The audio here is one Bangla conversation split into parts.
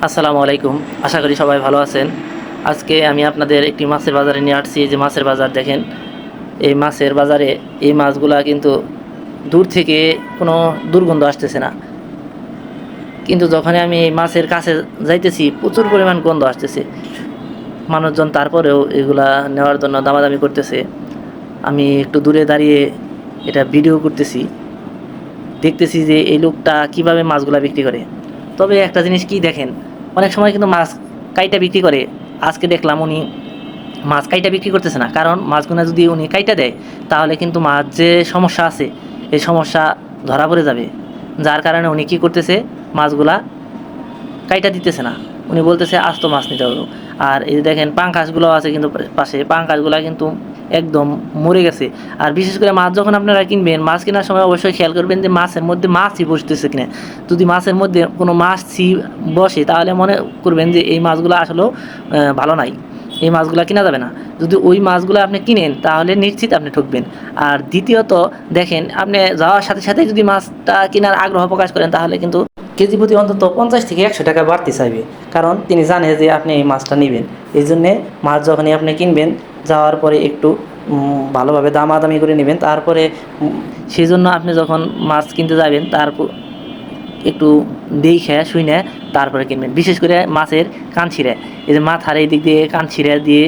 আসসালামু আলাইকুম। আশা করি সবাই ভালো আছেন। আজকে আমি আপনাদের একটি মাছের বাজারে নিয়ে আসছি। এই যে মাছের বাজার দেখেন। এই মাছের বাজারে এই মাছগুলা কিন্তু দূর থেকে কোনো দুর্গন্ধ আসতেছে না। কিন্তু যখনই আমি এই মাছের কাছে যাইতেছি প্রচুর পরিমাণ গন্ধ আসতেছে। মানুষজন তারপরেও এগুলা নেওয়ার জন্য দামাদামি করতেছে। আমি একটু দূরে দাঁড়িয়ে এটা ভিডিও করতেছি। দেখতেছি যে এই লোকটা কিভাবে মাছগুলা বিক্রি করে। তবে একটা জিনিস কি দেখেন, অনেক সময় কিন্তু মাছ কাইটা বিক্রি করে। আজকে দেখলাম উনি মাছ কাইটা বিক্রি করতেছে না, কারণ মাছগুলো যদি উনি কাইটা দেয় তাহলে কিন্তু মাছ যে সমস্যা আছে এই সমস্যা ধরা পড়ে যাবে। যার কারণে উনি কী করতেছে, মাছগুলা কাইটা দিতেছে না। উনি বলতেছে আস্ত মাছ নিতে হবে। আর এই যে দেখেন পাঙ্কাশগুলো আছে কিন্তু পাশে, পাঙ্কাশগুলো কিন্তু একদম মরে গেছে। আর বিশেষ করে মাছ যখন আপনারা কিনবেন, মাছ কেনার সময় অবশ্যই খেয়াল করবেন যে মাছের মধ্যে মাছই বসতেছে কিনা। যদি মাছের মধ্যে কোনো মাছই বসে তাহলে মনে করবেন যে এই মাছগুলো আসলেও ভালো নাই, এই মাছগুলো কিনা যাবে না। যদি ওই মাছগুলো আপনি কিনেন তাহলে নিশ্চিত আপনি ঠকবেন। আর দ্বিতীয়ত দেখেন, আপনি যাওয়ার সাথে সাথে যদি মাছটা কেনার আগ্রহ প্রকাশ করেন তাহলে কিন্তু কেজি প্রতি অন্তত 50 থেকে 100 টাকা বাড়তি চাইবে, কারণ তিনি জানে যে আপনি এই মাছটা নেবেন। এই জন্যে মাছ যখনই আপনি কিনবেন, যাওয়ার পরে একটু ভালোভাবে দামাদামি করে নেবেন। তারপরে সেই জন্য আপনি যখন মাছ কিনতে যাবেন তারপর একটু দেখে শুনে তারপরে কিনবেন। বিশেষ করে মাছের কান ছিঁড়ে, এই যে মাথার এই দিক দিয়ে কান ছিঁড়ে দিয়ে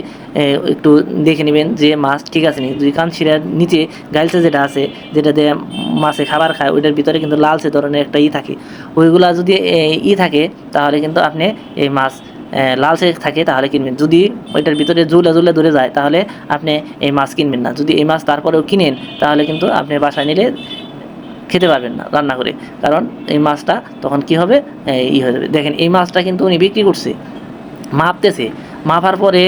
একটু দেখে নেবেন যে মাছ ঠিক আছে নি। যদি কান ছিঁড়ার নিচে গাইলসে যেটা আছে, যেটা দিয়ে মাছে খাবার খায়, ওইটার ভিতরে কিন্তু লালচে ধরনের একটা থাকে, ওইগুলা যদি থাকে তাহলে কিন্তু আপনি এই মাছ লালচে থাকে তাহলে কিনবেন। যদি ওইটার ভিতরে ঝুলে ঝুলে ধরে যায় তাহলে আপনি এই মাছ কিনবেন না। যদি এই মাছ তারপরেও কিনেন তাহলে কিন্তু আপনি বাসায় নিলে খেতে পারবেন না রান্না করে, কারণ এই মাছটা তখন কি হবে, হয়ে যাবে। দেখেন এই মাছটা কিন্তু উনি বিক্রি করছে, মাপতেছে, মাপার পরে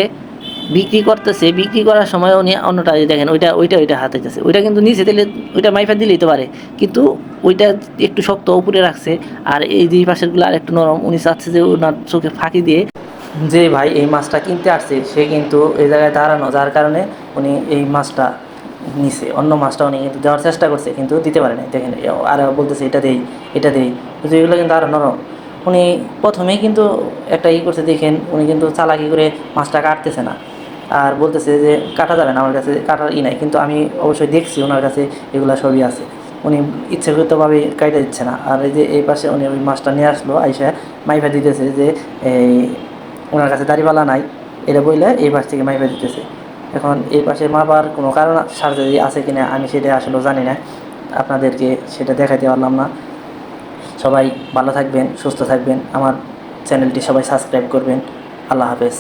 বিক্রি করতেছে। বিক্রি করার সময় উনি অন্যটা দেখেন, ওইটা হাতাইতেছে, ওইটা কিন্তু নিচে দিলে ওইটা মাইফা দিলেই তো পারে, কিন্তু ওইটা একটু শক্ত উপরে রাখছে। আর এই দুই পাশেরগুলো আর একটু নরম। উনি চাচ্ছে যে ওনার চোখে ফাঁকি দিয়ে যে ভাই এই মাছটা কিনতে আসছে সে কিন্তু এই জায়গায় দাঁড়ানো, যার কারণে উনি এই মাছটা নিছে। অন্য মাছটা উনি কিন্তু দেওয়ার চেষ্টা করছে কিন্তু দিতে পারে নাই। দেখেন আর বলতেছে এটা দেই, এটা দেই, কিন্তু এগুলো কিন্তু আরও নরম। উনি প্রথমেই কিন্তু একটা করছে, দেখেন উনি কিন্তু চালাকি করে মাছটা কাটতেছে না, আর বলতেছে যে কাটা যাবে না, আমার কাছে কাটার নাই। কিন্তু আমি অবশ্যই দেখছি ওনার কাছে এগুলো সবই আছে। উনি ইচ্ছাকৃতভাবে কাইটা দিচ্ছে না। আর এই যে এই পাশে উনি ওই মাছটা নিয়ে আসলো, আইসা মাইফা দিতেছে যে এই ওনার কাছে দাড়িপাল্লা নাই, এটা বললে এই পাশ থেকে মাইফা দিতেছে। এখন এই পাশে মাপার কোনো কারণ সার্জারি আছে কিনা আমি সেটা আসলে জানি না, আপনাদেরকে সেটা দেখাতে পারলাম না। সবাই ভালো থাকবেন, সুস্থ থাকবেন, আমার চ্যানেলটি সবাই সাবস্ক্রাইব করবেন। আল্লাহ হাফেজ।